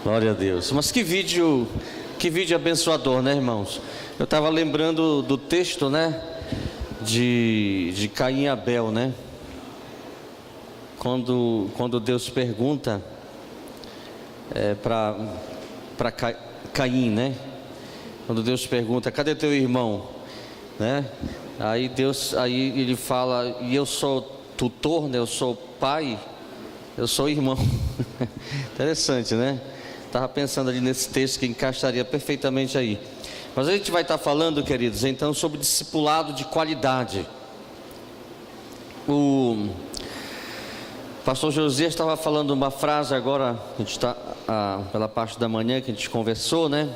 Glória a Deus. Mas que vídeo abençoador, né, irmãos? Eu estava lembrando do texto, né, de Caim e Abel, né? Quando Deus pergunta para Caim, né? Quando Deus pergunta: cadê teu irmão? Né? Aí ele fala: e eu sou tutor, né? Eu sou pai, eu sou irmão. Interessante, né? Estava pensando ali nesse texto que encaixaria perfeitamente aí. Mas a gente vai estar falando, queridos, então, sobre discipulado de qualidade. O pastor Josias estava falando uma frase agora, a gente está pela parte da manhã que a gente conversou, né?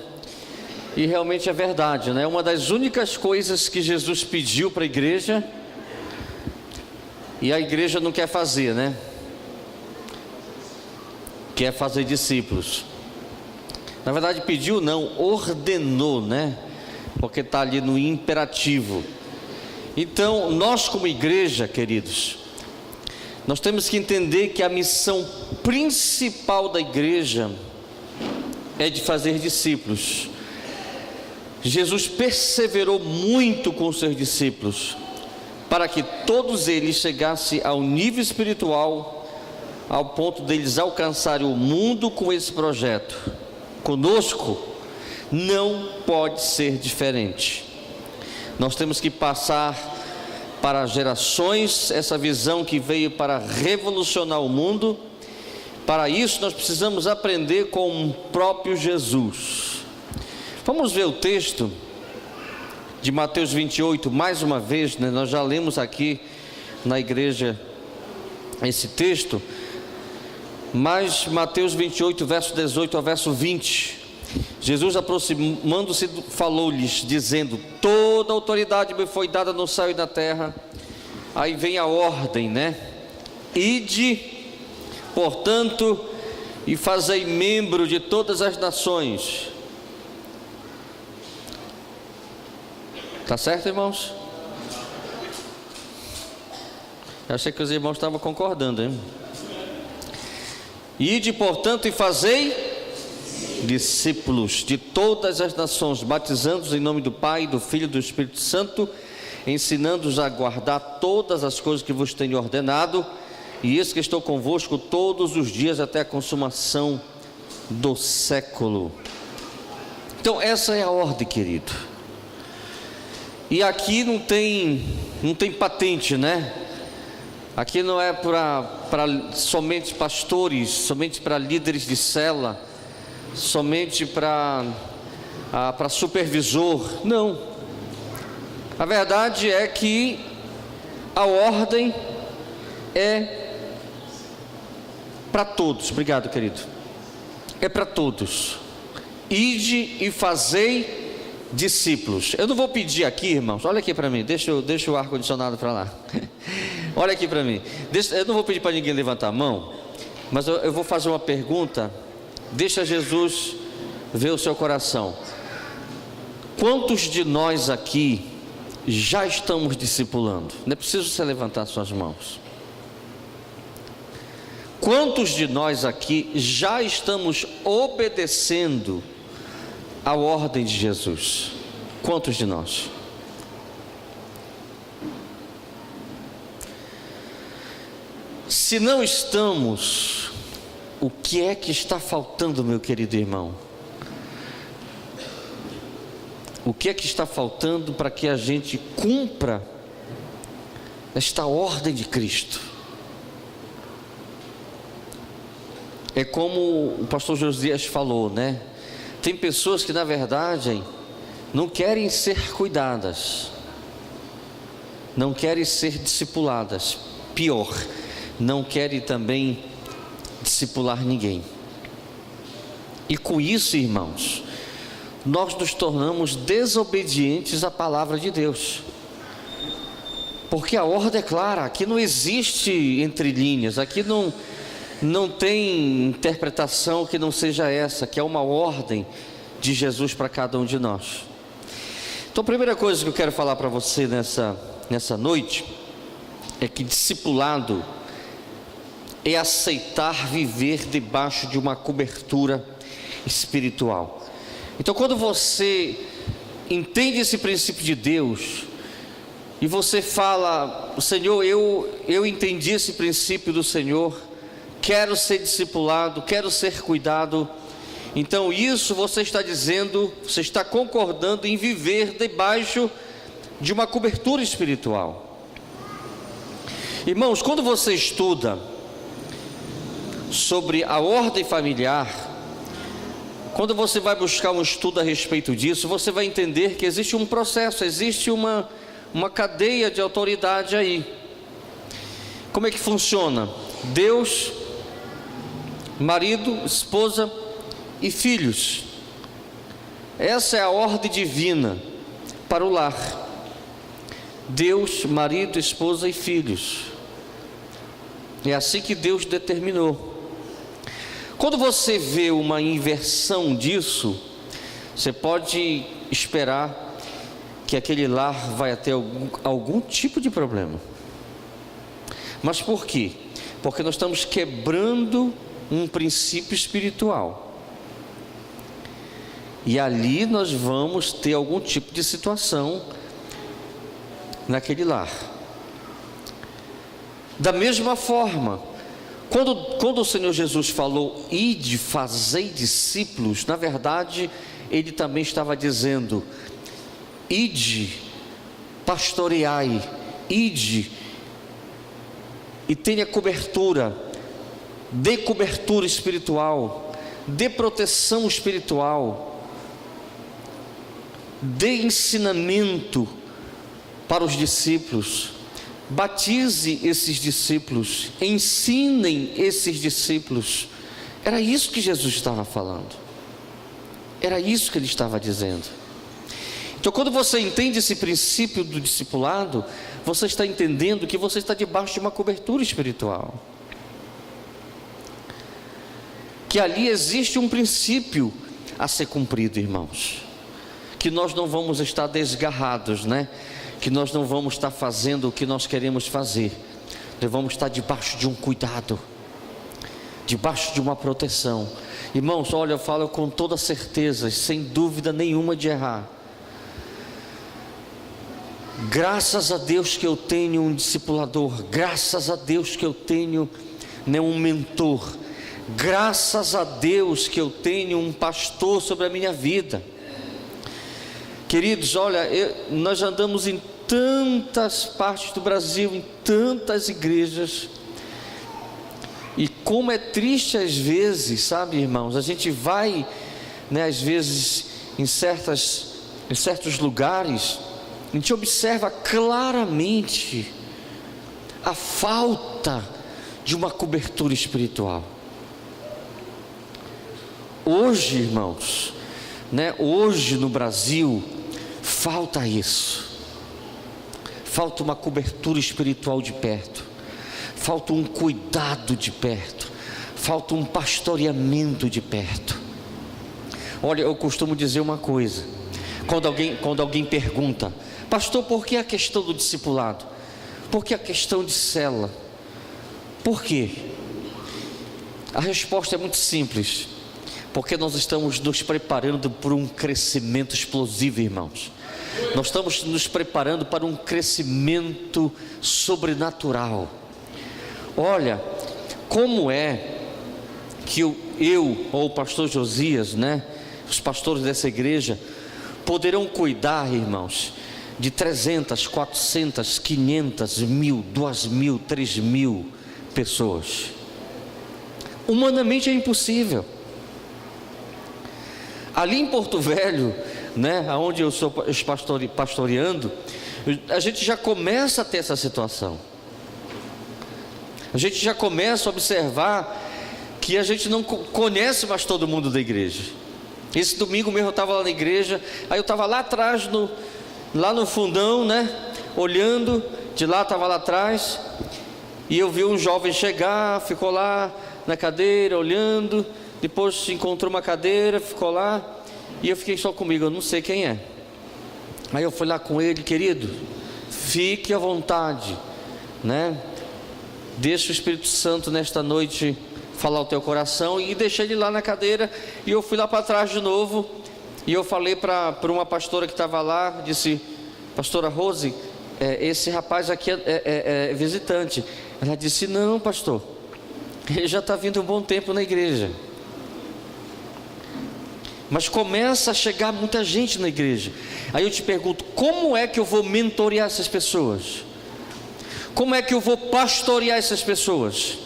E realmente é verdade, né? Uma das únicas coisas que Jesus pediu para a igreja, e a igreja não quer fazer, né? Quer fazer discípulos. Na verdade pediu não, ordenou, né? Porque está ali no imperativo. Então nós como igreja, queridos, nós temos que entender que a missão principal da igreja é de fazer discípulos. Jesus perseverou muito com os seus discípulos, para que todos eles chegassem ao nível espiritual, ao ponto deles alcançarem o mundo com esse projeto. Conosco não pode ser diferente. Nós temos que passar para gerações essa visão que veio para revolucionar o mundo. Para isso nós precisamos aprender com o próprio Jesus. Vamos ver o texto de Mateus 28, mais uma vez, né? Nós já lemos aqui na igreja esse texto, mas Mateus 28, verso 18 ao verso 20, Jesus aproximando-se, falou-lhes, dizendo: toda autoridade me foi dada no céu e na terra. Aí vem a ordem, né? Ide, portanto, e fazei membro de todas as nações. Tá certo, irmãos? Eu achei que os irmãos estavam concordando, hein? Ide, portanto, e fazei discípulos de todas as nações, batizando-os em nome do Pai, do Filho e do Espírito Santo, ensinando-os a guardar todas as coisas que vos tenho ordenado, e eis que estou convosco todos os dias até a consumação do século. Então essa é a ordem, querido. E aqui não tem patente, né? Aqui não é para somente pastores, somente para líderes de célula, somente para supervisor. Não. A verdade é que a ordem é para todos. Obrigado, querido. É para todos. Ide e fazei discípulos. Eu não vou pedir aqui, irmãos, olha aqui para mim, deixa o ar-condicionado para lá. Olha aqui para mim. Eu não vou pedir para ninguém levantar a mão, mas eu vou fazer uma pergunta. Deixa Jesus ver o seu coração. Quantos de nós aqui já estamos discipulando? Não é preciso você levantar suas mãos. Quantos de nós aqui já estamos obedecendo a ordem de Jesus? Quantos de nós? Se não estamos, o que é que está faltando, meu querido irmão? O que é que está faltando para que a gente cumpra esta ordem de Cristo? É como o pastor Josias falou, né? Tem pessoas que na verdade não querem ser cuidadas, não querem ser discipuladas, pior, não querem também discipular ninguém. E com isso, irmãos, nós nos tornamos desobedientes à palavra de Deus, porque a ordem é clara. Aqui não existe entre linhas, aqui não tem interpretação que não seja essa, que é uma ordem de Jesus para cada um de nós. Então a primeira coisa que eu quero falar para você nessa noite é que discipulado é aceitar viver debaixo de uma cobertura espiritual. Então, quando você entende esse princípio de Deus, e você fala: Senhor, eu entendi esse princípio do Senhor, quero ser discipulado, quero ser cuidado. Então isso você está dizendo, você está concordando em viver debaixo de uma cobertura espiritual. Irmãos, quando você estuda sobre a ordem familiar, quando você vai buscar um estudo a respeito disso, você vai entender que existe um processo, existe uma cadeia de autoridade aí. Como é que funciona? Deus, marido, esposa e filhos. Essa é a ordem divina para o lar. Deus, marido, esposa e filhos. É assim que Deus determinou. Quando você vê uma inversão disso, você pode esperar que aquele lar vai ter algum tipo de problema. Mas por quê? Porque nós estamos quebrando um princípio espiritual. E ali nós vamos ter algum tipo de situação naquele lar. Da mesma forma, quando o Senhor Jesus falou: ide, fazei discípulos, na verdade Ele também estava dizendo: ide, pastoreai, ide e tenha cobertura, dê cobertura espiritual, dê proteção espiritual, dê ensinamento para os discípulos, batize esses discípulos, ensinem esses discípulos. Era isso que Jesus estava falando, era isso que Ele estava dizendo. Então, quando você entende esse princípio do discipulado, você está entendendo que você está debaixo de uma cobertura espiritual, que ali existe um princípio a ser cumprido, irmãos, que nós não vamos estar desgarrados, né? Que nós não vamos estar fazendo o que nós queremos fazer, nós vamos estar debaixo de um cuidado, debaixo de uma proteção. Irmãos, olha, eu falo com toda certeza, sem dúvida nenhuma de errar. Graças a Deus que eu tenho um discipulador, graças a Deus que eu tenho um mentor, graças a Deus que eu tenho um pastor sobre a minha vida. Queridos, olha, nós andamos em tantas partes do Brasil, em tantas igrejas, e como é triste às vezes, sabe, irmãos, a gente vai, às vezes em certos lugares, a gente observa claramente a falta de uma cobertura espiritual. Hoje, irmãos, hoje no Brasil, falta isso, falta uma cobertura espiritual de perto, falta um cuidado de perto, falta um pastoreamento de perto. Olha, eu costumo dizer uma coisa, quando alguém pergunta: pastor, por que a questão do discipulado? Por que a questão de célula? Por quê? A resposta é muito simples: porque nós estamos nos preparando para um crescimento explosivo, irmãos. Nós estamos nos preparando para um crescimento sobrenatural. Olha, como é que eu ou o pastor Josias, os pastores dessa igreja, poderão cuidar, irmãos, de 300, 400, 500, 1000, 2000, 3000 pessoas? Humanamente é impossível. Ali em Porto Velho, onde eu estou pastoreando, a gente já começa a ter essa situação. A gente já começa a observar que a gente não conhece mais todo mundo da igreja. Esse domingo mesmo eu estava lá na igreja, aí eu estava lá atrás, lá no fundão, olhando, de lá estava lá atrás, e eu vi um jovem chegar, ficou lá na cadeira olhando, depois encontrou uma cadeira, ficou lá, e eu fiquei só comigo, eu não sei quem é. Aí eu fui lá com ele: querido, fique à vontade, deixa o Espírito Santo nesta noite falar o teu coração. E deixei ele lá na cadeira, e eu fui lá para trás de novo, e eu falei para uma pastora que estava lá, disse: pastora Rose, esse rapaz aqui é visitante. Ela disse: não, pastor, ele já está vindo um bom tempo na igreja, mas começa a chegar muita gente na igreja. Aí eu te pergunto: como é que eu vou mentorear essas pessoas? Como é que eu vou pastorear essas pessoas?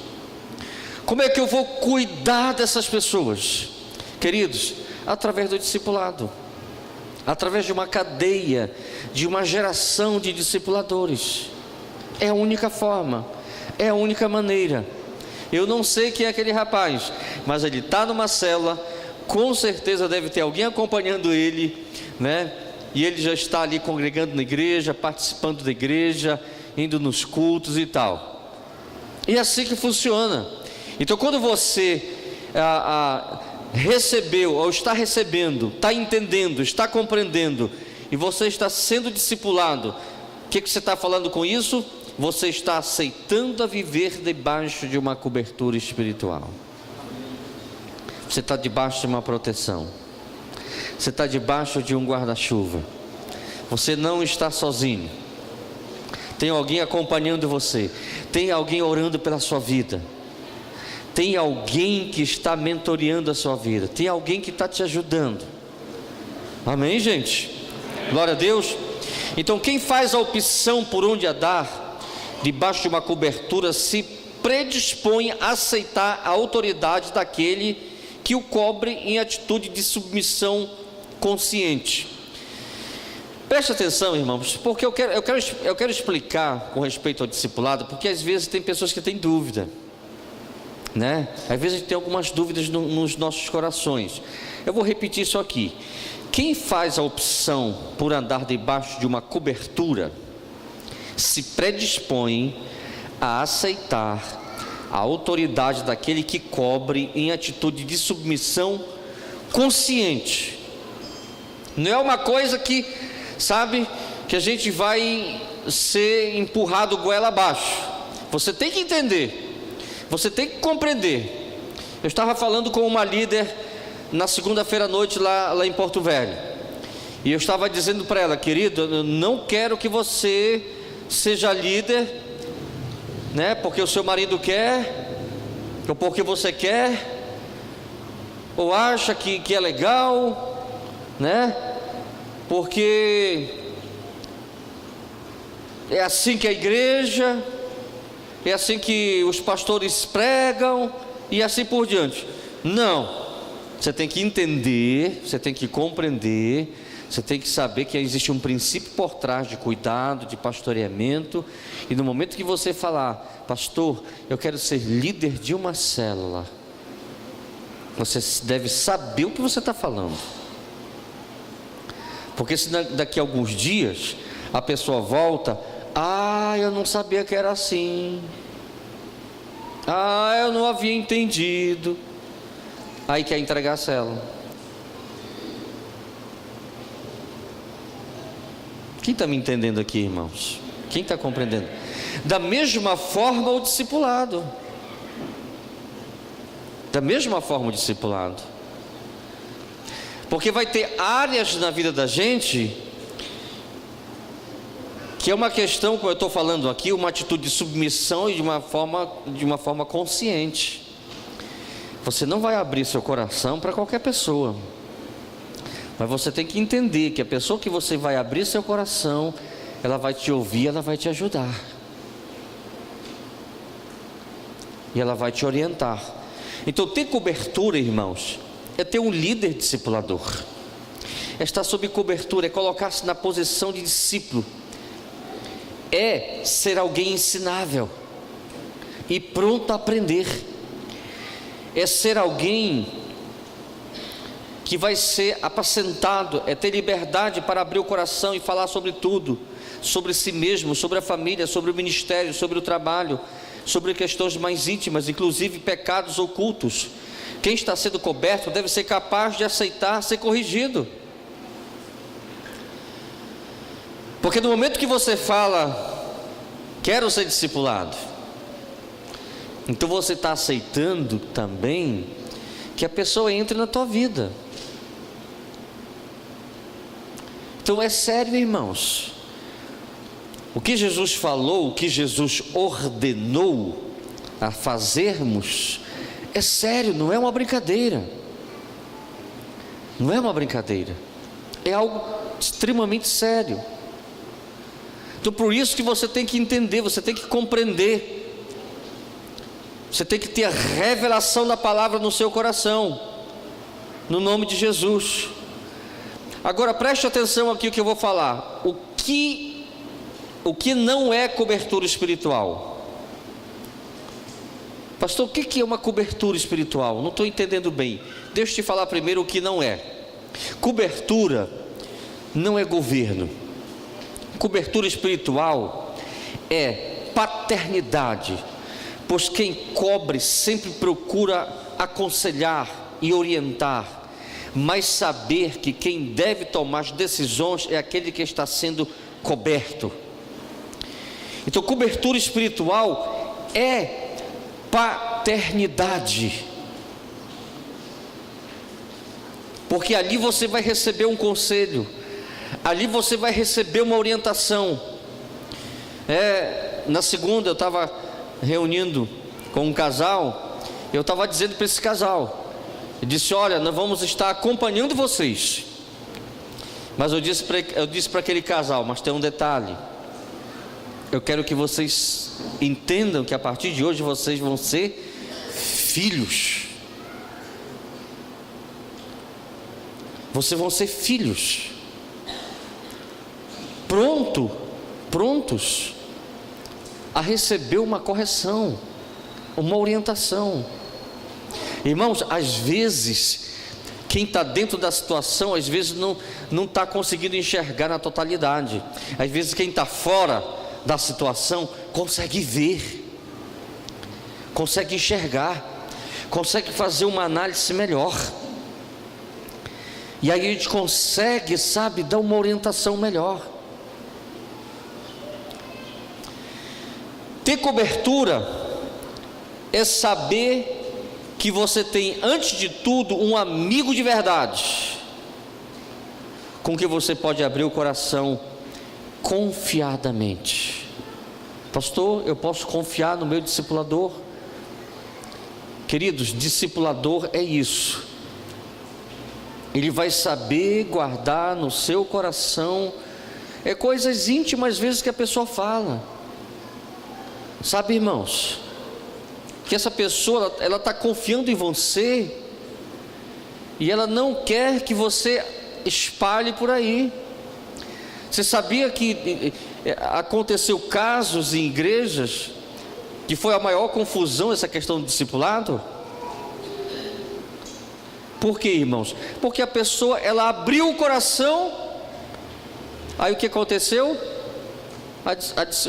Como é que eu vou cuidar dessas pessoas? Queridos, através do discipulado, através de uma cadeia, de uma geração de discipuladores. É a única forma, é a única maneira. Eu não sei quem é aquele rapaz, mas ele está numa célula, com certeza deve ter alguém acompanhando ele, né? E ele já está ali congregando na igreja, participando da igreja, indo nos cultos e tal. E é assim que funciona. Então, quando você recebeu, ou está recebendo, está entendendo, está compreendendo, e você está sendo discipulado, o que você está falando com isso? Você está aceitando a viver debaixo de uma cobertura espiritual. Você está debaixo de uma proteção. Você está debaixo de um guarda-chuva. Você não está sozinho. Tem alguém acompanhando você. Tem alguém orando pela sua vida. Tem alguém que está mentoreando a sua vida. Tem alguém que está te ajudando. Amém, gente? Glória a Deus. Então, quem faz a opção por onde andar, debaixo de uma cobertura, se predispõe a aceitar a autoridade daquele que o cobre em atitude de submissão consciente. Preste atenção, irmãos, porque eu quero explicar com respeito ao discipulado, porque às vezes tem pessoas que têm dúvida, né? Às vezes a gente tem algumas dúvidas nos nossos corações. Eu vou repetir isso aqui. Quem faz a opção por andar debaixo de uma cobertura se predispõe a aceitar a autoridade daquele que cobre em atitude de submissão consciente. Não é uma coisa que, sabe, que a gente vai ser empurrado goela abaixo. Você tem que entender, você tem que compreender. Eu estava falando com uma líder na segunda-feira à noite lá em Porto Velho, e eu estava dizendo para ela: querida, eu não quero que você seja líder, né, porque o seu marido quer, ou porque você quer, ou acha que é legal, né, porque é assim que a igreja, é assim que os pastores pregam, e assim por diante. Não, você tem que entender, você tem que compreender, você tem que saber que existe um princípio por trás de cuidado, de pastoreamento. E no momento que você falar: pastor, eu quero ser líder de uma célula, você deve saber o que você está falando. Porque se daqui a alguns dias a pessoa volta: eu não sabia que era assim, eu não havia entendido, aí quer entregar a célula. Quem está me entendendo aqui, irmãos? Quem está compreendendo? Da mesma forma o discipulado. Da mesma forma o discipulado. Porque vai ter áreas na vida da gente que é uma questão, como eu estou falando aqui, uma atitude de submissão e de uma forma consciente. Você não vai abrir seu coração para qualquer pessoa, mas você tem que entender que a pessoa que você vai abrir seu coração, ela vai te ouvir, ela vai te ajudar, e ela vai te orientar. Então, ter cobertura, irmãos, é ter um líder discipulador. É estar sob cobertura, é colocar-se na posição de discípulo, é ser alguém ensinável e pronto a aprender, é ser alguém que vai ser apacentado, é ter liberdade para abrir o coração e falar sobre tudo, sobre si mesmo, sobre a família, sobre o ministério, sobre o trabalho, sobre questões mais íntimas, inclusive pecados ocultos. Quem está sendo coberto deve ser capaz de aceitar ser corrigido, porque no momento que você fala: quero ser discipulado, Então você está aceitando também que a pessoa entre na tua vida. Então é sério, irmãos. O que Jesus falou, o que Jesus ordenou a fazermos, é sério, não é uma brincadeira. Não é uma brincadeira. É algo extremamente sério. Então por isso que você tem que entender, você tem que compreender. Você tem que ter a revelação da palavra no seu coração, no nome de Jesus. Agora preste atenção aqui o que eu vou falar. O que não é cobertura espiritual? Pastor, o que é uma cobertura espiritual? Não estou entendendo bem. Deixa eu te falar primeiro o que não é. Cobertura não é governo. Cobertura espiritual é paternidade, pois quem cobre sempre procura aconselhar e orientar, mas saber que quem deve tomar as decisões é aquele que está sendo coberto. Então cobertura espiritual é paternidade, porque ali você vai receber um conselho, ali você vai receber uma orientação. Na segunda eu estava reunindo com um casal, eu estava dizendo para esse casal, eu disse: olha, nós vamos estar acompanhando vocês, mas eu disse para aquele casal, mas tem um detalhe, eu quero que vocês entendam que a partir de hoje vocês vão ser filhos. Vocês vão ser filhos, prontos a receber uma correção, uma orientação. Irmãos, às vezes quem está dentro da situação, às vezes não está conseguindo enxergar na totalidade. Às vezes quem está fora da situação consegue ver, consegue enxergar, consegue fazer uma análise melhor, e aí a gente consegue, dar uma orientação melhor. Ter cobertura é saber que você tem, antes de tudo, um amigo de verdade, com que você pode abrir o coração confiadamente. Pastor, eu posso confiar no meu discipulador? Queridos, discipulador é isso. Ele vai saber guardar no seu coração coisas íntimas, às vezes, que a pessoa fala. Sabe, irmãos, que essa pessoa, ela está confiando em você, e ela não quer que você espalhe por aí. Você sabia que aconteceu casos em igrejas que foi a maior confusão essa questão do discipulado? Por quê, irmãos? Porque a pessoa, ela abriu o coração, aí o que aconteceu?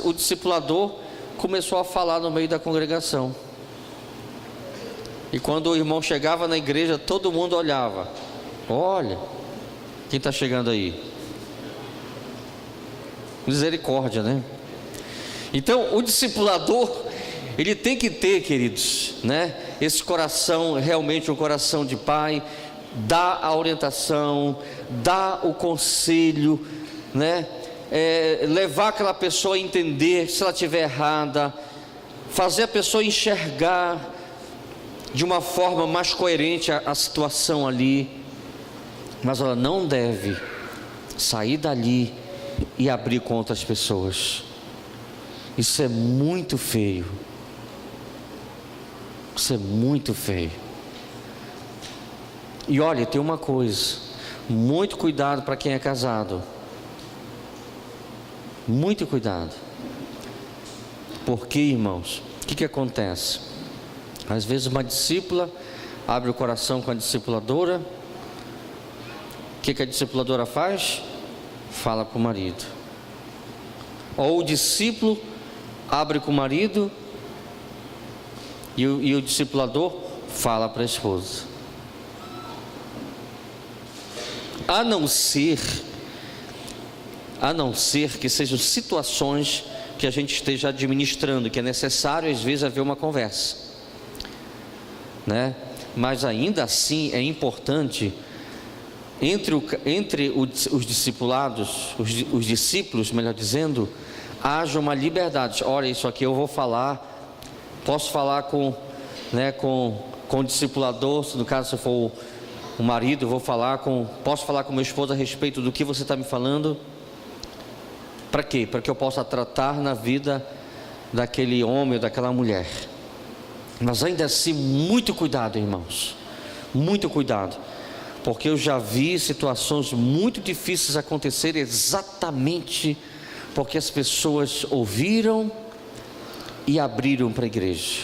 O discipulador começou a falar no meio da congregação, e quando o irmão chegava na igreja, todo mundo olhava: olha, quem está chegando aí? Misericórdia, né? Então o discipulador, ele tem que ter, queridos, esse coração, realmente um coração de pai, dar a orientação, dar o conselho, levar aquela pessoa a entender se ela estiver errada, fazer a pessoa enxergar de uma forma mais coerente a situação ali, mas ela não deve sair dali e abrir com outras pessoas. Isso é muito feio. Isso é muito feio. E olha, tem uma coisa: muito cuidado para quem é casado. Muito cuidado. Porque, irmãos, o que acontece? Às vezes uma discípula abre o coração com a discipuladora. O que a discipuladora faz? Fala para o marido. Ou o discípulo abre com o marido e o discipulador fala para a esposa. A não ser que sejam situações que a gente esteja administrando, que é necessário às vezes haver uma conversa. né? Mas ainda assim é importante, entre os discipulados, os discípulos, melhor dizendo, haja uma liberdade. Olha, isso aqui eu vou falar, posso falar com o discipulador, no caso se for o marido, posso falar com meu esposo a respeito do que você está me falando. Para quê? Para que eu possa tratar na vida daquele homem ou daquela mulher. Mas ainda assim, muito cuidado, irmãos, muito cuidado, porque eu já vi situações muito difíceis acontecerem exatamente porque as pessoas ouviram e abriram para a igreja.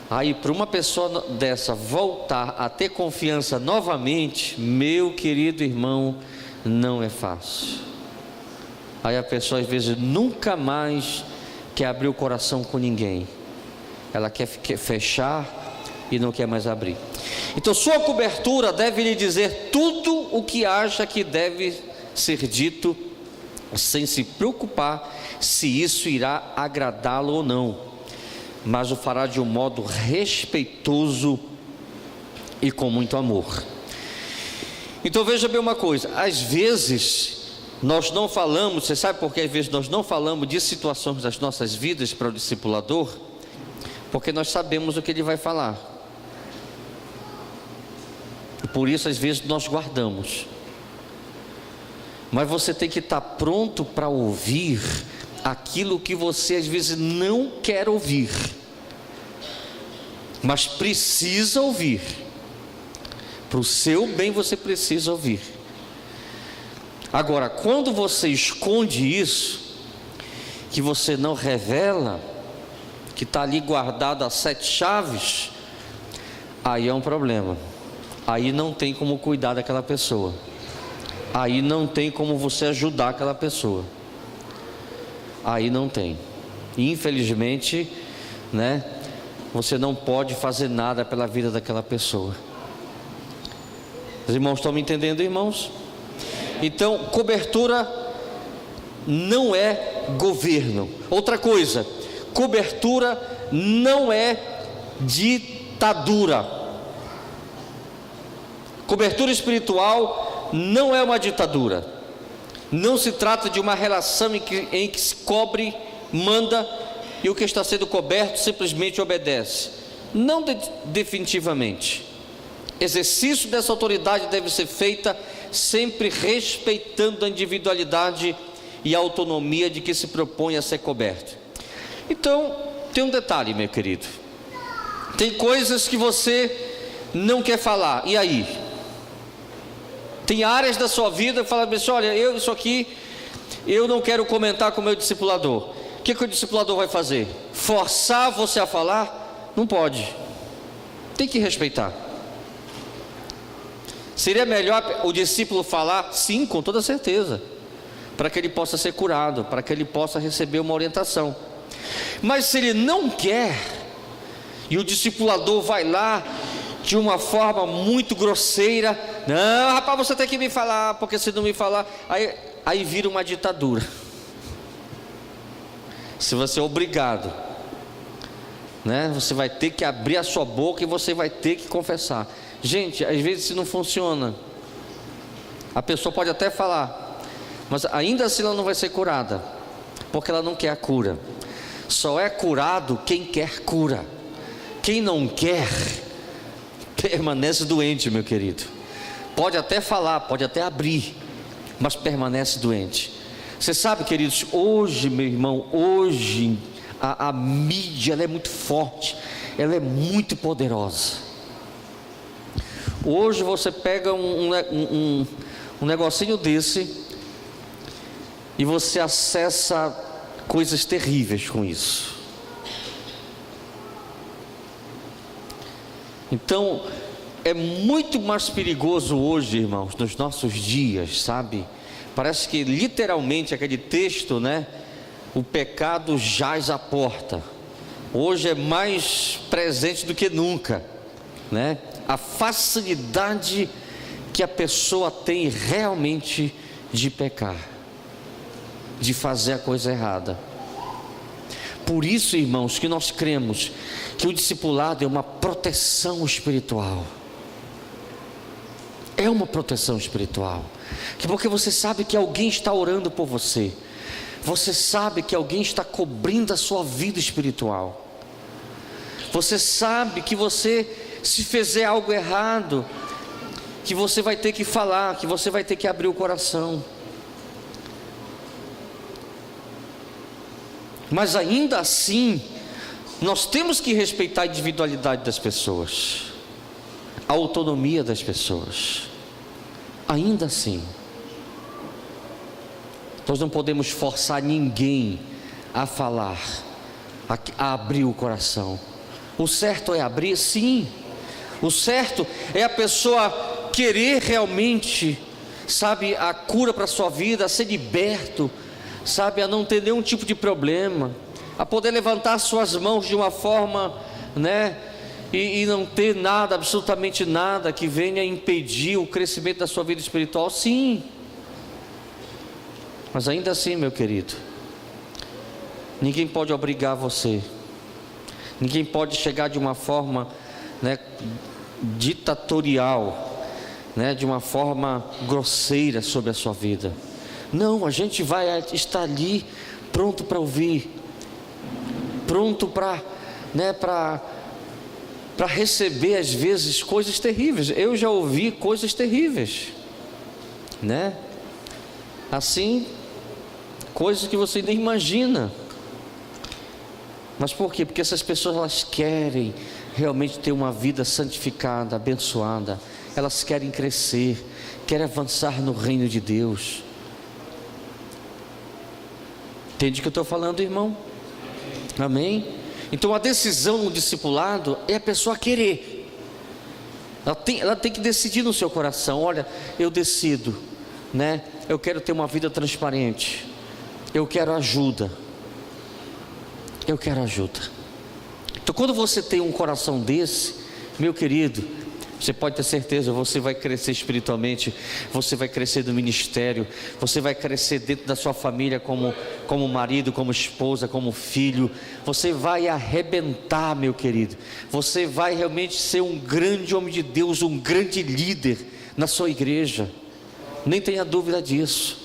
Aí para uma pessoa dessa voltar a ter confiança novamente, meu querido irmão, não é fácil. Aí a pessoa às vezes nunca mais quer abrir o coração com ninguém. Ela quer fechar e não quer mais abrir. Então sua cobertura deve lhe dizer tudo o que acha que deve ser dito, sem se preocupar se isso irá agradá-lo ou não, mas o fará de um modo respeitoso e com muito amor. Então veja bem uma coisa, às vezes nós não falamos, você sabe por que às vezes nós não falamos de situações das nossas vidas para o discipulador? Porque nós sabemos o que ele vai falar, e por isso às vezes nós guardamos. Mas você tem que estar pronto para ouvir aquilo que você às vezes não quer ouvir, mas precisa ouvir. Para o seu bem você precisa ouvir. Agora, quando você esconde isso, que você não revela, que está ali guardado a 7 chaves, aí é um problema. Aí não tem como cuidar daquela pessoa. Aí não tem como você ajudar aquela pessoa. Aí não tem. Infelizmente, né? Você não pode fazer nada pela vida daquela pessoa. Os irmãos estão me entendendo, irmãos? Então, cobertura não é governo. Outra coisa, cobertura não é ditadura. Cobertura espiritual não é uma ditadura. Não se trata de uma relação em que se cobre, manda, e o que está sendo coberto simplesmente obedece. Não definitivamente. Exercício dessa autoridade deve ser feita sempre respeitando a individualidade e a autonomia de que se propõe a ser coberto. Então, tem um detalhe, meu querido. Tem coisas que você não quer falar, e aí? Tem áreas da sua vida que fala assim: olha, isso aqui eu não quero comentar com o meu discipulador. O que o discipulador vai fazer? Forçar você a falar? Não pode. Tem que respeitar. Seria melhor o discípulo falar? Sim, com toda certeza, para que ele possa ser curado, para que ele possa receber uma orientação. Mas se ele não quer, e o discipulador vai lá de uma forma muito grosseira: não, rapaz, você tem que me falar, porque se não me falar, aí vira uma ditadura. Se você é obrigado, né? Você vai ter que abrir a sua boca e você vai ter que confessar. Gente, às vezes isso não funciona. A pessoa pode até falar, mas ainda assim ela não vai ser curada, porque ela não quer a cura. Só é curado quem quer cura. Quem não quer permanece doente, meu querido. Pode até falar, pode até abrir, mas permanece doente. Você sabe, queridos, hoje, meu irmão, hoje a mídia, ela é muito forte, ela é muito poderosa. Hoje você pega um negocinho desse e você acessa coisas terríveis com isso. Então, é muito mais perigoso hoje, irmãos, nos nossos dias, sabe? Parece que literalmente aquele texto, né? O pecado jaz à porta. Hoje é mais presente do que nunca, né? A facilidade que a pessoa tem realmente de pecar, de fazer a coisa errada. Por isso, irmãos, que nós cremos que o discipulado é uma proteção espiritual. É uma proteção espiritual, porque você sabe que alguém está orando por você, você sabe que alguém está cobrindo a sua vida espiritual, você sabe que você, se fizer algo errado, que você vai ter que falar, que você vai ter que abrir o coração. Mas ainda assim, nós temos que respeitar a individualidade das pessoas, a autonomia das pessoas. Ainda assim, nós não podemos forçar ninguém a falar, a abrir o coração. O certo é abrir, sim. O certo é a pessoa querer realmente, sabe, a cura para a sua vida, a ser liberto, sabe, a não ter nenhum tipo de problema, a poder levantar suas mãos de uma forma, né, e não ter nada, absolutamente nada que venha impedir o crescimento da sua vida espiritual, sim. Mas ainda assim, meu querido, ninguém pode obrigar você, ninguém pode chegar de uma forma, né, ditatorial, né, de uma forma grosseira sobre a sua vida. Não, a gente vai estar ali pronto para ouvir, pronto para, né, para receber às vezes coisas terríveis. Eu já ouvi coisas terríveis, né? Assim, coisas que você nem imagina. Mas por quê? Porque essas pessoas, elas querem realmente ter uma vida santificada, abençoada. Elas querem crescer, querem avançar no reino de Deus. Entende o que eu estou falando, irmão? Amém? Então a decisão no discipulado é a pessoa querer. Ela tem que decidir no seu coração: olha, eu decido, né? Eu quero ter uma vida transparente. Eu quero ajuda. Eu quero ajuda. Então quando você tem um coração desse, meu querido, você pode ter certeza, você vai crescer espiritualmente, você vai crescer no ministério, você vai crescer dentro da sua família como marido, como esposa, como filho. Você vai arrebentar, meu querido. Você vai realmente ser um grande homem de Deus, um grande líder na sua igreja. Nem tenha dúvida disso.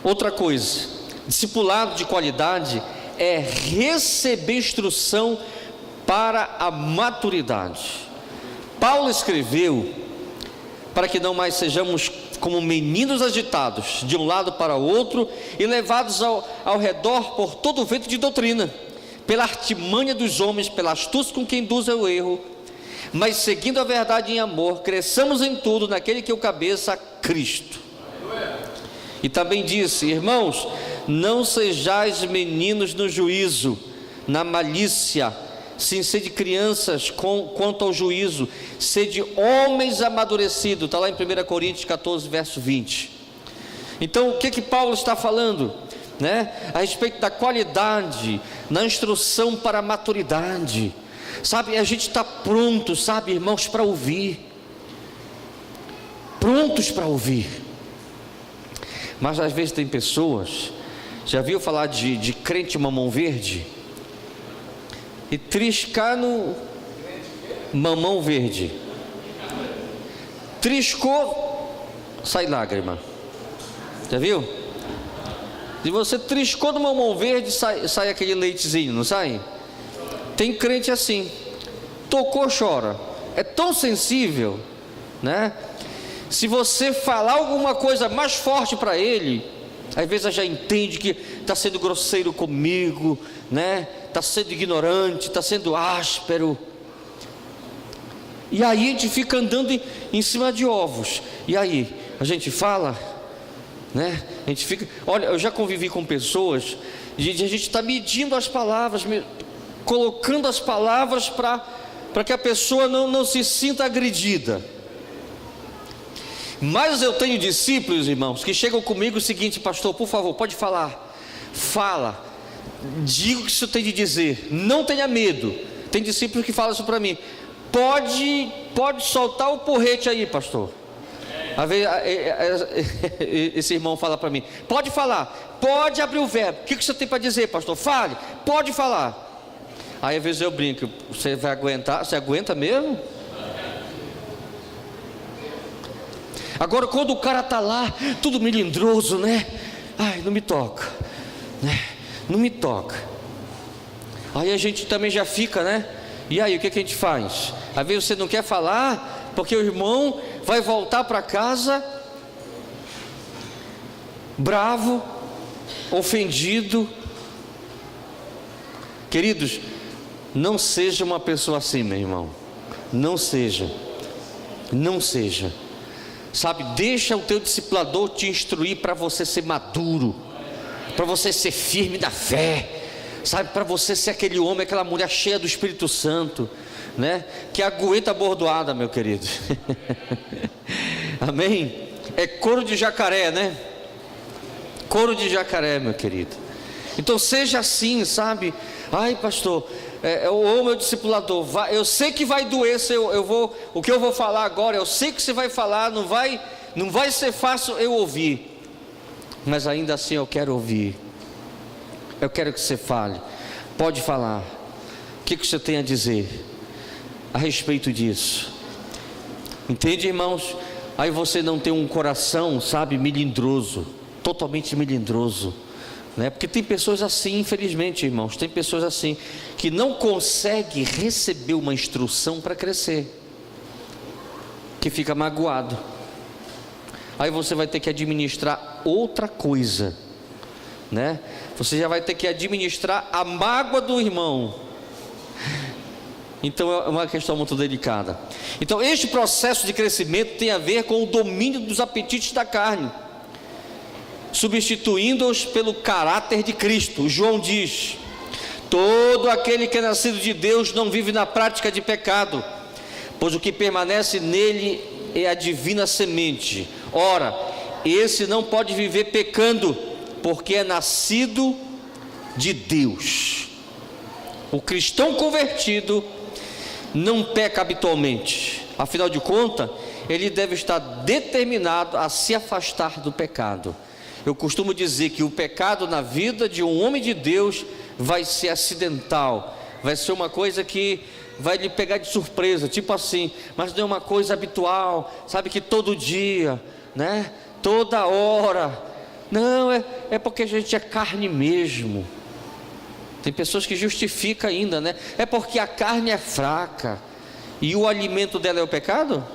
Outra coisa, discipulado de qualidade é receber instrução para a maturidade. Paulo escreveu para que não mais sejamos como meninos agitados de um lado para o outro e levados ao redor por todo o vento de doutrina, pela artimanha dos homens, pela astúcia com que induzem o erro, mas seguindo a verdade em amor, cresçamos em tudo naquele que é o cabeça, Cristo. E também disse: irmãos, não sejais meninos no juízo, na malícia, sim, sede crianças quanto ao juízo, sede homens amadurecidos. Está lá em 1 Coríntios 14, verso 20. Então o que Paulo está falando, né? A respeito da qualidade, na instrução para a maturidade. Sabe, a gente está pronto, sabe, irmãos, para ouvir. Prontos para ouvir. Mas às vezes tem pessoas, já viu falar de crente mamão verde? E triscar no mamão verde. Triscou, sai lágrima. Já viu? Se você triscou no mamão verde, sai aquele leitezinho, não sai? Tem crente assim, tocou, chora. É tão sensível, né? Se você falar alguma coisa mais forte para ele, às vezes já entende que está sendo grosseiro comigo, né? Está sendo ignorante, está sendo áspero. E aí a gente fica andando em cima de ovos. E aí a gente fala, né? A gente fica. Olha, eu já convivi com pessoas de a gente está medindo as palavras, colocando as palavras para que a pessoa não se sinta agredida. Mas eu tenho discípulos, irmãos, que chegam comigo o seguinte: pastor, por favor, pode falar. Fala. Diga o que você tem de dizer. Não tenha medo. Tem discípulos que falam isso para mim. Pode soltar o porrete aí, pastor. Às vezes, esse irmão fala para mim: pode falar, pode abrir o verbo. O que você tem para dizer, pastor? Fale, pode falar. Aí às vezes eu brinco: você vai aguentar? Você aguenta mesmo? Agora quando o cara está lá, tudo melindroso, né? Ai, não me toca, né? Não me toca. Aí a gente também já fica, né? E aí, o que a gente faz? Às vezes você não quer falar, porque o irmão vai voltar para casa bravo, ofendido. Queridos, não seja uma pessoa assim, meu irmão. Não seja. Não seja. Sabe, deixa o teu discipulador te instruir para você ser maduro, para você ser firme na fé, sabe, para você ser aquele homem, aquela mulher cheia do Espírito Santo, né, que aguenta a bordoada, meu querido. Amém? É couro de jacaré, né? Couro de jacaré, meu querido. Então seja assim, sabe? Ai, pastor, ou meu discipulador, eu sei que vai doer, o que eu vou falar agora, eu sei que você vai falar, não vai ser fácil eu ouvir, mas ainda assim eu quero ouvir. Eu quero que você fale. Pode falar. O que você tem a dizer a respeito disso? Entende, irmãos? Aí você não tem um coração, sabe, melindroso, totalmente melindroso, né? Porque tem pessoas assim, infelizmente, irmãos, tem pessoas assim que não conseguem receber uma instrução para crescer, que fica magoado. Aí você vai ter que administrar outra coisa, né? Você já vai ter que administrar a mágoa do irmão. Então é uma questão muito delicada. Então este processo de crescimento tem a ver com o domínio dos apetites da carne, substituindo-os pelo caráter de Cristo. João diz: todo aquele que é nascido de Deus não vive na prática de pecado, pois o que permanece nele é a divina semente. Ora, esse não pode viver pecando, porque é nascido de Deus. O cristão convertido não peca habitualmente, afinal de contas, ele deve estar determinado a se afastar do pecado. Eu costumo dizer que o pecado na vida de um homem de Deus vai ser acidental, vai ser uma coisa que vai lhe pegar de surpresa, tipo assim, mas não é uma coisa habitual, sabe, que todo dia, né, toda hora. Não, é porque a gente é carne mesmo. Tem pessoas que justificam ainda, né? É porque a carne é fraca e o alimento dela é o pecado?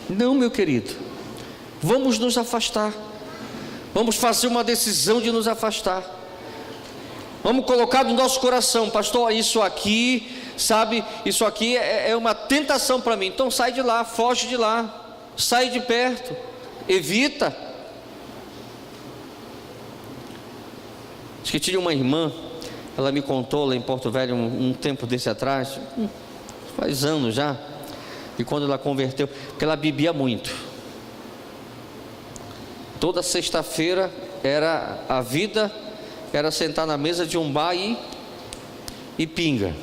Não, meu querido. Vamos nos afastar. Vamos fazer uma decisão de nos afastar. Vamos colocar no nosso coração: pastor, isso aqui, sabe, isso aqui é uma tentação para mim. Então sai de lá, foge de lá, sai de perto, evita. Acho que tinha uma irmã, ela me contou lá em Porto Velho um tempo desse atrás, faz anos já, e quando ela converteu, porque ela bebia muito, toda sexta-feira a vida era sentar na mesa de um bar e pinga.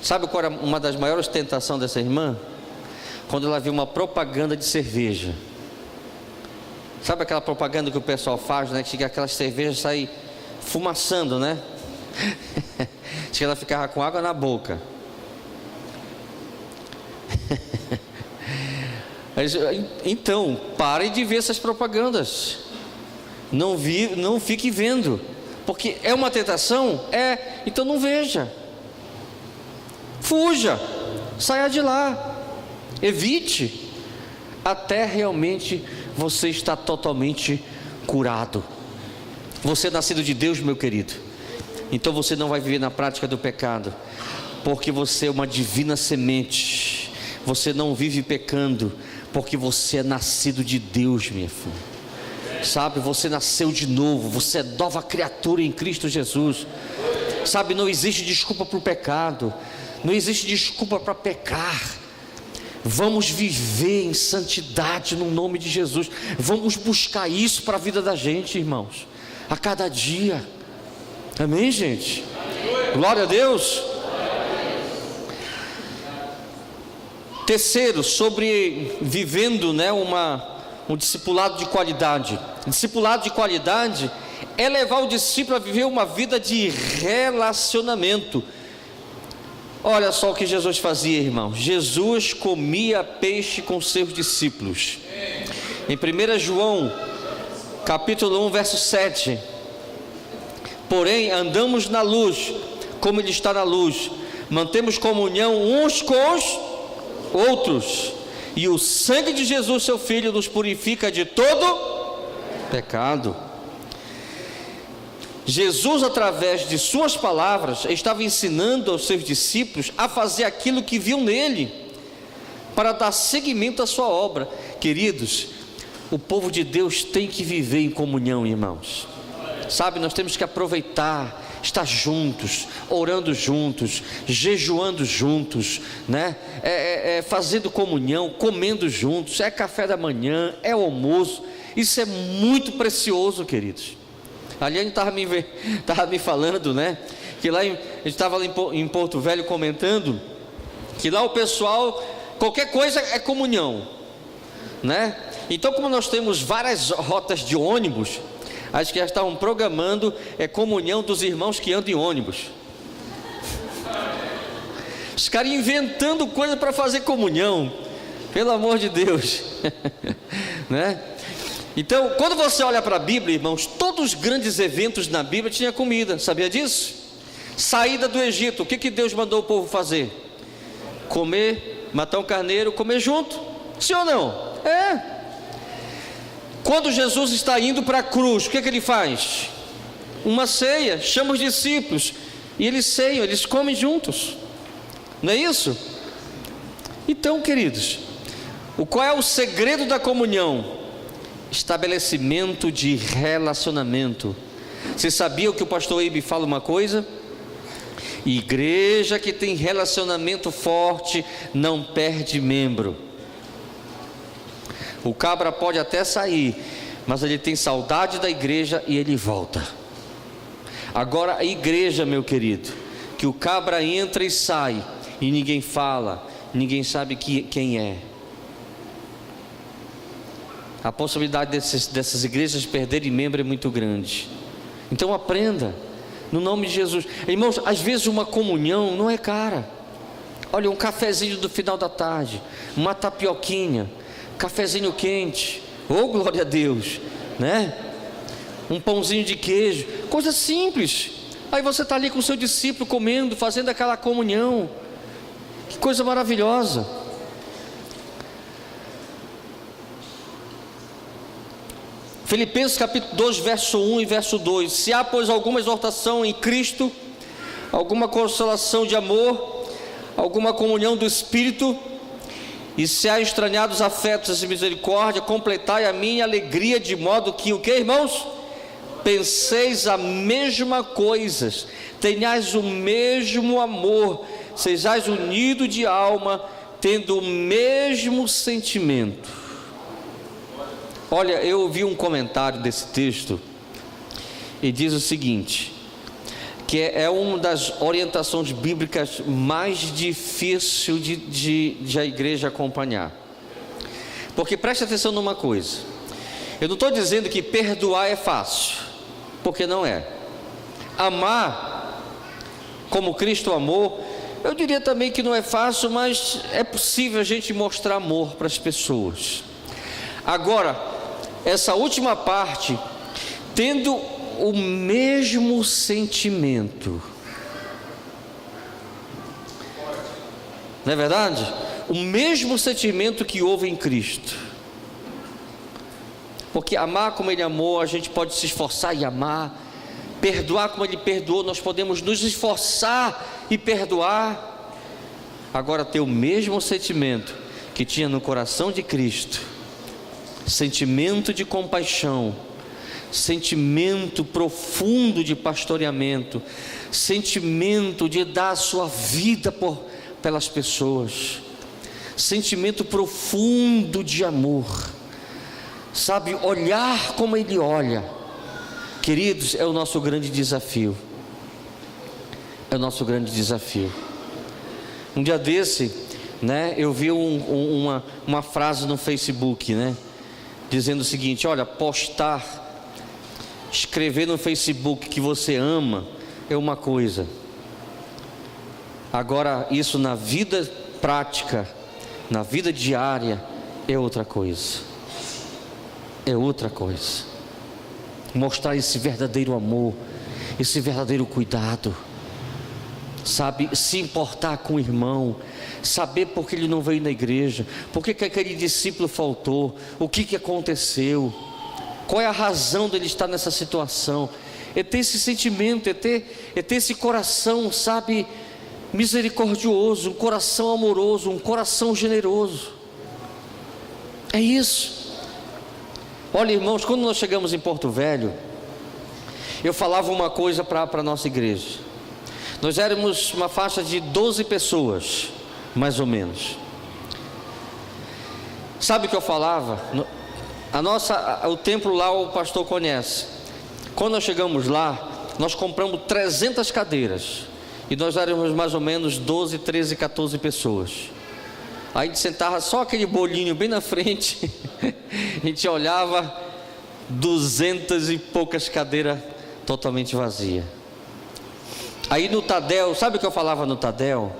Sabe qual era uma das maiores tentações dessa irmã? Quando ela viu uma propaganda de cerveja. Sabe aquela propaganda que o pessoal faz, né? Que aquelas cervejas saem fumaçando, né? Acho que ela ficava com água na boca. Então, pare de ver essas propagandas. Não fique vendo, porque é uma tentação? Então não veja. Fuja, saia de lá, evite, até realmente você está totalmente curado. Você é nascido de Deus, meu querido. Então você não vai viver na prática do pecado, porque você é uma divina semente. Você não vive pecando, porque você é nascido de Deus, minha filha. Sabe, você nasceu de novo, você é nova criatura em Cristo Jesus. Sabe, não existe desculpa para o pecado, não existe desculpa para pecar. Vamos viver em santidade no nome de Jesus. Vamos buscar isso para a vida da gente, irmãos, a cada dia. Amém, gente? Glória a Deus. Terceiro, sobre vivendo, né, um discipulado de qualidade. Discipulado de qualidade é levar o discípulo a viver uma vida de relacionamento. Olha só o que Jesus fazia, irmão. Jesus comia peixe com seus discípulos. Em 1 João, capítulo 1, verso 7. Porém, andamos na luz, como Ele está na luz. Mantemos comunhão uns com os outros. E o sangue de Jesus, seu Filho, nos purifica de todo pecado. Jesus, através de suas palavras, estava ensinando aos seus discípulos a fazer aquilo que viam nele, para dar seguimento à sua obra. Queridos, o povo de Deus tem que viver em comunhão, irmãos. Sabe, nós temos que aproveitar, estar juntos, orando juntos, jejuando juntos, né? Fazendo comunhão, comendo juntos, é café da manhã, é almoço. Isso é muito precioso, queridos. A Aliane estava me falando, né? Que lá a gente estava lá em Porto Velho comentando que lá o pessoal, qualquer coisa é comunhão, né? Então, como nós temos várias rotas de ônibus, acho que já estavam programando comunhão dos irmãos que andam em ônibus. Os caras inventando coisa para fazer comunhão, pelo amor de Deus. Né? Então, quando você olha para a Bíblia, irmãos, todos os grandes eventos na Bíblia tinha comida, sabia disso? Saída do Egito, o que Deus mandou o povo fazer? Comer, matar um carneiro, comer junto, sim ou não? Quando Jesus está indo para a cruz, o que ele faz? Uma ceia, chama os discípulos, e eles ceiam, eles comem juntos, não é isso? Então, queridos, qual é o segredo da comunhão? Estabelecimento de relacionamento. Você sabia que o pastor Eibe fala uma coisa? Igreja que tem relacionamento forte não perde membro. O cabra pode até sair, mas ele tem saudade da igreja e ele volta. Agora a igreja, meu querido, que o cabra entra e sai e ninguém fala, ninguém sabe quem é. A possibilidade dessas igrejas perderem membro é muito grande. Então aprenda, no nome de Jesus. Irmãos, às vezes uma comunhão não é cara. Olha, um cafezinho do final da tarde, uma tapioquinha, cafezinho quente, glória a Deus, né? Um pãozinho de queijo, coisa simples. Aí você está ali com o seu discípulo comendo, fazendo aquela comunhão. Que coisa maravilhosa. Filipenses capítulo 2, verso 1 e verso 2. Se há, pois, alguma exortação em Cristo, alguma consolação de amor, alguma comunhão do Espírito, e se há estranhados afetos e misericórdia, completai a minha alegria, de modo que, o que, irmãos? Penseis a mesma coisa, tenhais o mesmo amor, sejais unidos de alma, tendo o mesmo sentimento. Olha, eu ouvi um comentário desse texto e diz o seguinte, que é uma das orientações bíblicas mais difíceis de a igreja acompanhar. Porque preste atenção numa coisa, eu não estou dizendo que perdoar é fácil, porque não é. Amar como Cristo amou, eu diria também que não é fácil, mas é possível a gente mostrar amor para as pessoas. Agora, essa última parte, tendo o mesmo sentimento, não é verdade? O mesmo sentimento que houve em Cristo. Porque amar como Ele amou, a gente pode se esforçar e amar. Perdoar como Ele perdoou, nós podemos nos esforçar e perdoar. Agora, ter o mesmo sentimento que tinha no coração de Cristo, sentimento de compaixão, sentimento profundo de pastoreamento, sentimento de dar a sua vida pelas pessoas, sentimento profundo de amor, sabe, olhar como Ele olha. Queridos, é o nosso grande desafio. É o nosso grande desafio. Um dia desse, né? Eu vi uma frase no Facebook, né? Dizendo o seguinte: olha, escrever no Facebook que você ama é uma coisa, agora isso na vida prática, na vida diária, é outra coisa. É outra coisa. Mostrar esse verdadeiro amor, esse verdadeiro cuidado, sabe, se importar com o irmão, saber por que ele não veio na igreja, por que aquele discípulo faltou, o que aconteceu, qual é a razão dele estar nessa situação. É ter esse sentimento, é ter esse coração, sabe, misericordioso, um coração amoroso, um coração generoso. É isso. Olha, irmãos, quando nós chegamos em Porto Velho, eu falava uma coisa para a nossa igreja. Nós éramos uma faixa de 12 pessoas, mais ou menos. Sabe o que eu falava? O templo lá o pastor conhece. Quando nós chegamos lá, nós compramos 300 cadeiras. E nós éramos mais ou menos 12, 13, 14 pessoas. Aí a gente sentava só aquele bolinho bem na frente. A gente olhava, 200 e poucas cadeiras totalmente vazias. Aí no Tadel, sabe o que eu falava no Tadel?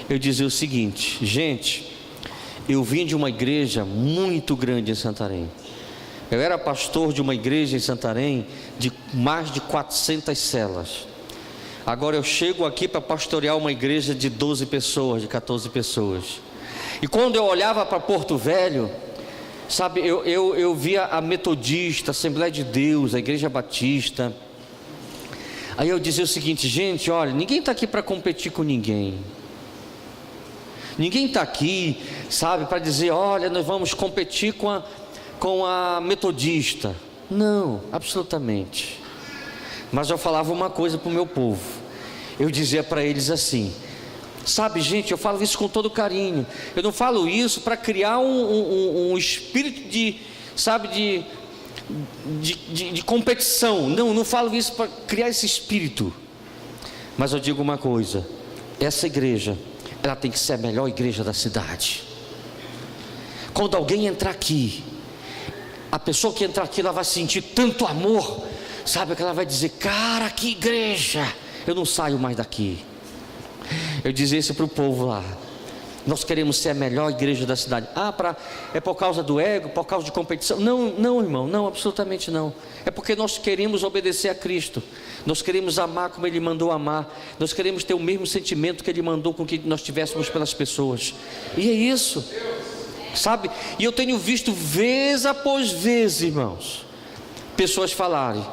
Eu dizia o seguinte: gente, eu vim de uma igreja muito grande em Santarém. Eu era pastor de uma igreja em Santarém de mais de 400 celas. Agora eu chego aqui para pastorear uma igreja de 12 pessoas, de 14 pessoas. E quando eu olhava para Porto Velho, sabe, eu via a Metodista, a Assembleia de Deus, a Igreja Batista. Aí eu dizia o seguinte: gente, olha, ninguém está aqui para competir com ninguém. Ninguém está aqui, sabe, para dizer, olha, nós vamos competir com a Metodista. Não, absolutamente. Mas eu falava uma coisa para o meu povo. Eu dizia para eles assim: sabe, gente, eu falo isso com todo carinho. Eu não falo isso para criar um espírito de competição. Não falo isso para criar esse espírito. Mas eu digo uma coisa: essa igreja, ela tem que ser a melhor igreja da cidade. Quando alguém entrar aqui, a pessoa que entrar aqui, ela vai sentir tanto amor, sabe, que ela vai dizer: cara, que igreja, eu não saio mais daqui. Eu dizia isso para o povo lá: nós queremos ser a melhor igreja da cidade. É por causa do ego, por causa de competição? Não, irmão, não, absolutamente não. É porque nós queremos obedecer a Cristo. Nós queremos amar como Ele mandou amar. Nós queremos ter o mesmo sentimento que Ele mandou com que nós tivéssemos pelas pessoas. E é isso, sabe? E eu tenho visto vez após vez, irmãos, pessoas falarem: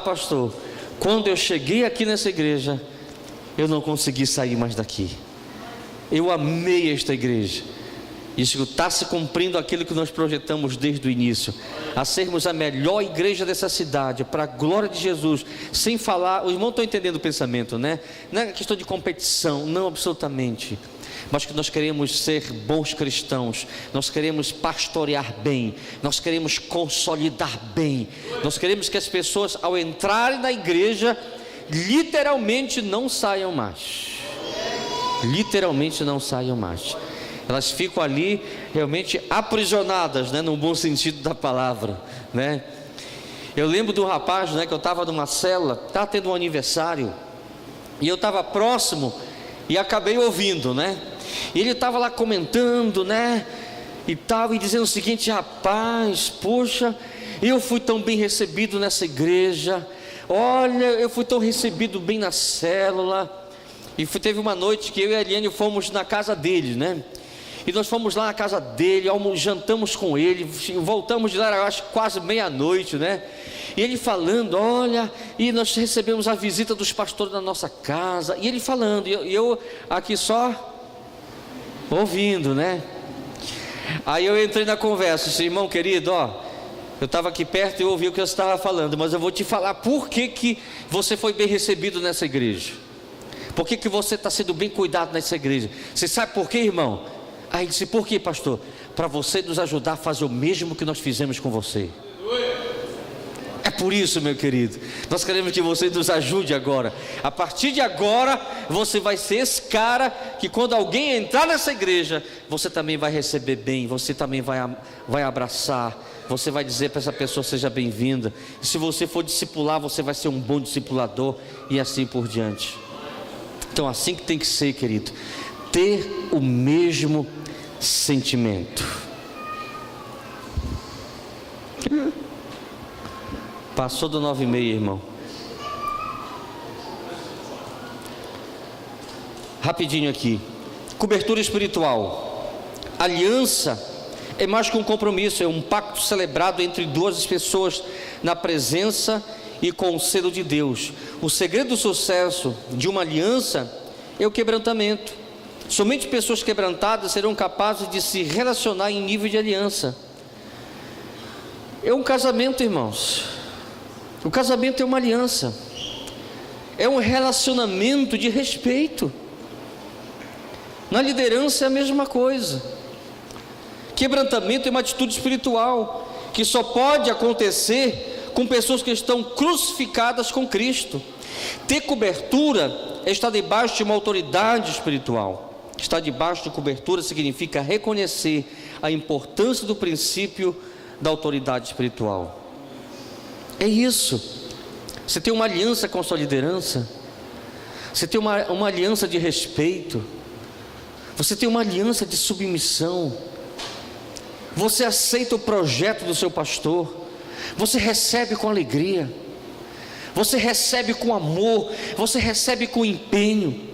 pastor, quando eu cheguei aqui nessa igreja, eu não consegui sair mais daqui. Eu amei esta igreja. Isso está se cumprindo aquilo que nós projetamos desde o início, a sermos a melhor igreja dessa cidade, para a glória de Jesus. Sem falar, os irmãos estão entendendo o pensamento, né? Não é questão de competição, não, absolutamente. Mas que nós queremos ser bons cristãos, nós queremos pastorear bem, nós queremos consolidar bem, nós queremos que as pessoas, ao entrarem na igreja, literalmente não saiam mais. Literalmente não saiam mais. Elas ficam ali realmente aprisionadas, né, no bom sentido da palavra, né? Eu lembro de um rapaz, né, que eu estava numa cela, estava tendo um aniversário, e eu estava próximo e acabei ouvindo, né? E ele estava lá comentando, né, e dizendo o seguinte: rapaz, poxa, eu fui tão bem recebido nessa igreja. Olha, eu fui tão recebido bem na célula. E teve uma noite que eu e a Eliane fomos na casa dele, né? E nós fomos lá na casa dele, jantamos com ele, voltamos de lá, eu acho, quase meia-noite, né? E ele falando: olha, e nós recebemos a visita dos pastores na nossa casa. E ele falando, e eu aqui só ouvindo, né? Aí eu entrei na conversa, disse: irmão querido, eu estava aqui perto e eu ouvi o que você estava falando, mas eu vou te falar por que você foi bem recebido nessa igreja. Por que você está sendo bem cuidado nessa igreja? Você sabe por quê, irmão? Aí ele disse: por quê, pastor? Para você nos ajudar a fazer o mesmo que nós fizemos com você. É por isso, meu querido, nós queremos que você nos ajude agora. A partir de agora, você vai ser esse cara que quando alguém entrar nessa igreja, você também vai receber bem, você também vai abraçar, você vai dizer para essa pessoa: seja bem-vinda. E se você for discipular, você vai ser um bom discipulador, e assim por diante. Então, assim que tem que ser, querido, ter o mesmo sentimento. Passou do 9:30, irmão. Rapidinho aqui. Cobertura espiritual. Aliança é mais que um compromisso, é um pacto celebrado entre duas pessoas na presença e com o selo de Deus. O segredo do sucesso de uma aliança é o quebrantamento. Somente pessoas quebrantadas serão capazes de se relacionar em nível de aliança. É um casamento, irmãos. O casamento é uma aliança, é um relacionamento de respeito. Na liderança é a mesma coisa. Quebrantamento é uma atitude espiritual que só pode acontecer com pessoas que estão crucificadas com Cristo. Ter cobertura é estar debaixo de uma autoridade espiritual. Estar debaixo de cobertura significa reconhecer a importância do princípio da autoridade espiritual. É isso. Você tem uma aliança com a sua liderança, você tem uma aliança de respeito, você tem uma aliança de submissão, você aceita o projeto do seu pastor, você recebe com alegria, você recebe com amor, você recebe com empenho.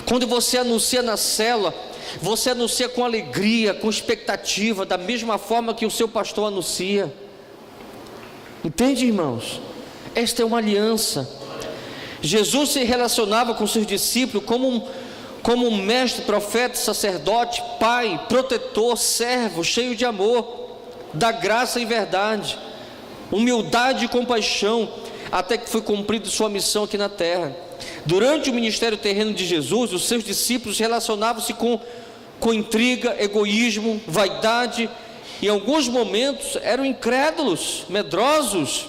Quando você anuncia na célula, você anuncia com alegria, com expectativa, da mesma forma que o seu pastor anuncia. Entende, irmãos? Esta é uma aliança. Jesus se relacionava com seus discípulos como um mestre, profeta, sacerdote, pai, protetor, servo, cheio de amor, da graça e verdade, humildade e compaixão, até que foi cumprida sua missão aqui na terra. Durante o ministério terreno de Jesus, os seus discípulos relacionavam-se com intriga, egoísmo, vaidade. Em alguns momentos eram incrédulos, medrosos,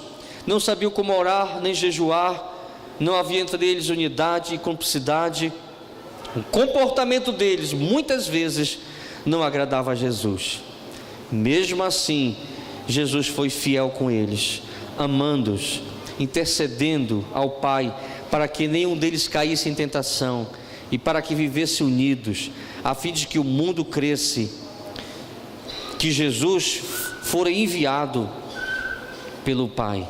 não sabiam como orar nem jejuar, não havia entre eles unidade e cumplicidade. O comportamento deles muitas vezes não agradava a Jesus. Mesmo assim, Jesus foi fiel com eles, amando-os, intercedendo ao Pai para que nenhum deles caísse em tentação e para que vivessem unidos, a fim de que o mundo cresça que Jesus fora enviado pelo Pai.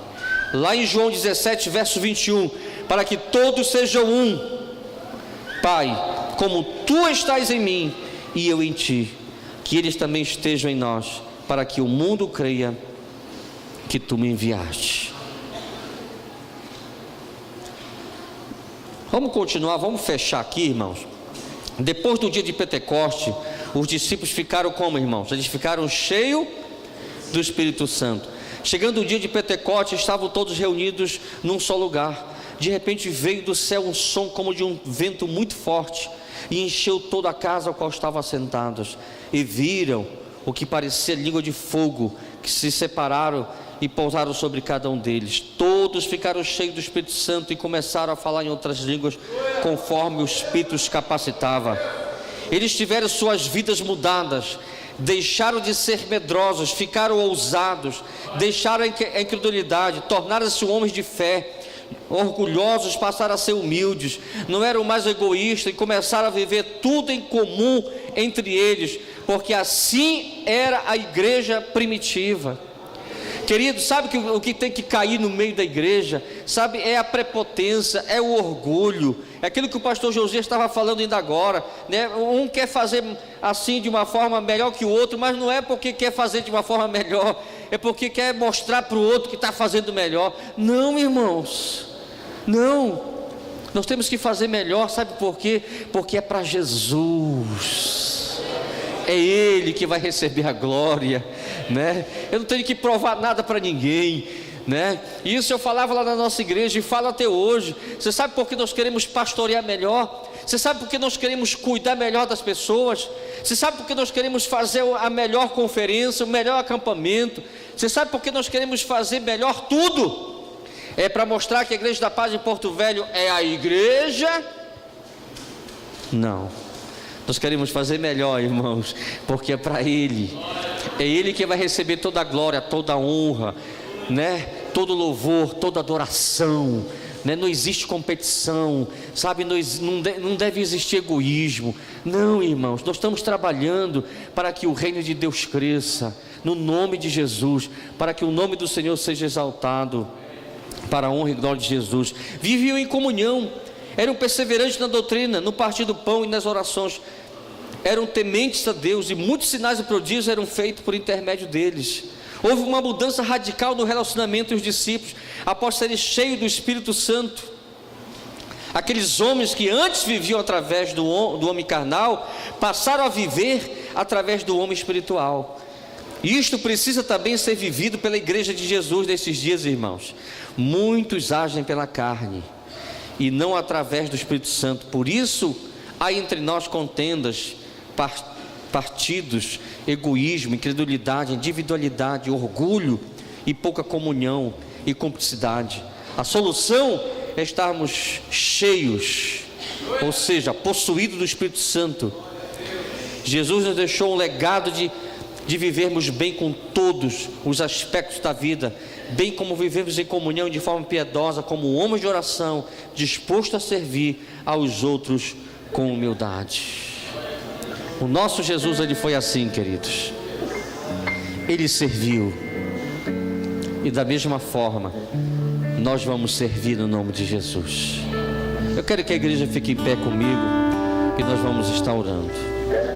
Lá em João 17, verso 21, para que todos sejam um, Pai, como Tu estás em mim e eu em Ti, que eles também estejam em nós, para que o mundo creia que Tu me enviaste. Vamos continuar, vamos fechar aqui, irmãos. Depois do dia de Pentecoste, os discípulos ficaram como, irmãos? Eles ficaram cheios do Espírito Santo. Chegando o dia de Pentecoste, estavam todos reunidos num só lugar. De repente veio do céu um som como de um vento muito forte e encheu toda a casa ao qual estavam assentados. E viram o que parecia língua de fogo, que se separaram e pousaram sobre cada um deles. Todos ficaram cheios do Espírito Santo e começaram a falar em outras línguas, conforme o Espírito os capacitava. Eles tiveram suas vidas mudadas, deixaram de ser medrosos, ficaram ousados, deixaram a incredulidade, tornaram-se homens de fé, orgulhosos, passaram a ser humildes, não eram mais egoístas e começaram a viver tudo em comum entre eles, porque assim era a igreja primitiva. Querido, sabe o que tem que cair no meio da igreja? Sabe, é a prepotência, é o orgulho, é aquilo que o pastor Josias estava falando ainda agora, né? Um quer fazer assim de uma forma melhor que o outro, mas não é porque quer fazer de uma forma melhor, é porque quer mostrar para o outro que está fazendo melhor. Não, irmãos, não, nós temos que fazer melhor, sabe por quê? Porque é para Jesus, é Ele que vai receber a glória, né? Eu não tenho que provar nada para ninguém, né? Isso eu falava lá na nossa igreja e falo até hoje. Você sabe por que nós queremos pastorear melhor? Você sabe por que nós queremos cuidar melhor das pessoas? Você sabe por que nós queremos fazer a melhor conferência, o melhor acampamento? Você sabe por que nós queremos fazer melhor tudo? É para mostrar que a Igreja da Paz em Porto Velho é a igreja? Não. Nós queremos fazer melhor, irmãos, porque é para Ele. É Ele que vai receber toda a glória, toda a honra, né? Todo louvor, toda adoração, né? Não existe competição, sabe? Não deve existir egoísmo. Não, irmãos, nós estamos trabalhando para que o reino de Deus cresça, no nome de Jesus, para que o nome do Senhor seja exaltado, para a honra e glória de Jesus. Viviam em comunhão, eram perseverantes na doutrina, no partir do pão e nas orações, eram tementes a Deus, e muitos sinais e prodígios eram feitos por intermédio deles. Houve uma mudança radical no relacionamento entre os discípulos, após serem cheios do Espírito Santo. Aqueles homens que antes viviam através do homem carnal, passaram a viver através do homem espiritual. E isto precisa também ser vivido pela igreja de Jesus nesses dias, irmãos. Muitos agem pela carne e não através do Espírito Santo. Por isso há entre nós contendas, partidos, egoísmo, incredulidade, individualidade, orgulho e pouca comunhão e cumplicidade. A solução é estarmos cheios, ou seja, possuídos do Espírito Santo. Jesus nos deixou um legado de vivermos bem com todos os aspectos da vida, bem como vivemos em comunhão de forma piedosa, como homens de oração, disposto a servir aos outros com humildade. O nosso Jesus, ele foi assim, queridos. Ele serviu, e da mesma forma nós vamos servir no nome de Jesus. Eu quero que a igreja fique em pé comigo, e nós vamos estar orando.